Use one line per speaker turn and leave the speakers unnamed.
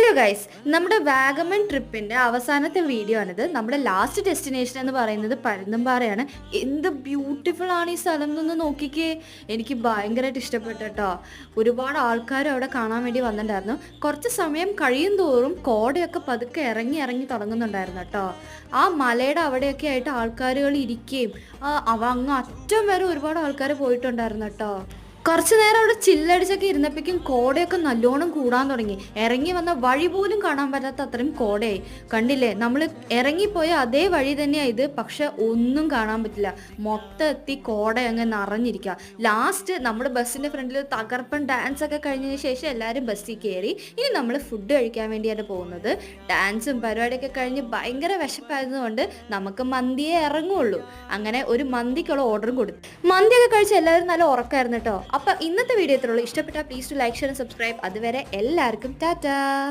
Hello guys, നമ്മുടെ വാഗമൺ ട്രിപ്പിൻ്റെ അവസാനത്തെ video ആണിത്. നമ്മുടെ ലാസ്റ്റ് ഡെസ്റ്റിനേഷൻ എന്ന് പറയുന്നത് പരുന്തുംപാറയാണ്. എന്ത് ബ്യൂട്ടിഫുൾ ആണ് ഈ സ്ഥലം എന്നൊന്ന് നോക്കിക്കേ. എനിക്ക് ഭയങ്കരമായിട്ട് ഇഷ്ടപ്പെട്ടു കേട്ടോ. ഒരുപാട് ആൾക്കാരും അവിടെ കാണാൻ വേണ്ടി വന്നിട്ടുണ്ടായിരുന്നു. കുറച്ച് സമയം കഴിയും തോറും കോടയൊക്കെ പതുക്കെ ഇറങ്ങി ഇറങ്ങി തുടങ്ങുന്നുണ്ടായിരുന്നു കേട്ടോ. ആ മലയുടെ അവിടെയൊക്കെ ആയിട്ട് ആൾക്കാരുകൾ ഇരിക്കുകയും അങ്ങ് അറ്റം വരെ ഒരുപാട് ആൾക്കാർ പോയിട്ടുണ്ടായിരുന്നു കേട്ടോ. കുറച്ചു നേരം അവിടെ ചില്ലടിച്ചൊക്കെ ഇരുന്നപ്പോഴേക്കും കോടയൊക്കെ നല്ലോണം കൂടാൻ തുടങ്ങി. ഇറങ്ങി വന്ന വഴി പോലും കാണാൻ പറ്റാത്ത അത്രയും കോടയായി. കണ്ടില്ലേ, നമ്മൾ ഇറങ്ങിപ്പോയ അതേ വഴി തന്നെയാണ് ഇത്, പക്ഷെ ഒന്നും കാണാൻ പറ്റില്ല. മൊത്തത്തി കോട അങ്ങ് നിറഞ്ഞിരിക്കുക. ലാസ്റ്റ് നമ്മുടെ ബസ്സിൻ്റെ ഫ്രണ്ടിൽ തകർപ്പൻ ഡാൻസ് ഒക്കെ കഴിഞ്ഞതിന് ശേഷം എല്ലാവരും ബസ്സിൽ കയറി. ഇനി നമ്മൾ ഫുഡ് കഴിക്കാൻ വേണ്ടിയാണ് പോകുന്നത്. ഡാൻസും പരിപാടിയൊക്കെ കഴിഞ്ഞ് ഭയങ്കര വിശപ്പായതുകൊണ്ട് നമുക്ക് മന്തിയെ ഇറങ്ങുള്ളൂ. അങ്ങനെ ഒരു മന്തിക്കുള്ള ഓർഡറും കൊടുത്തു. മന്തിയൊക്കെ കഴിച്ച് എല്ലാവരും നല്ല ഉറക്കമായിരുന്നു കേട്ടോ. അപ്പോൾ ഇന്നത്തെ വീഡിയോ ഇത്രയുള്ളൂ. ഇഷ്ടപ്പെട്ടാൽ please to like, share, subscribe. അതുവരെ എല്ലാവർക്കും ടാറ്റാ.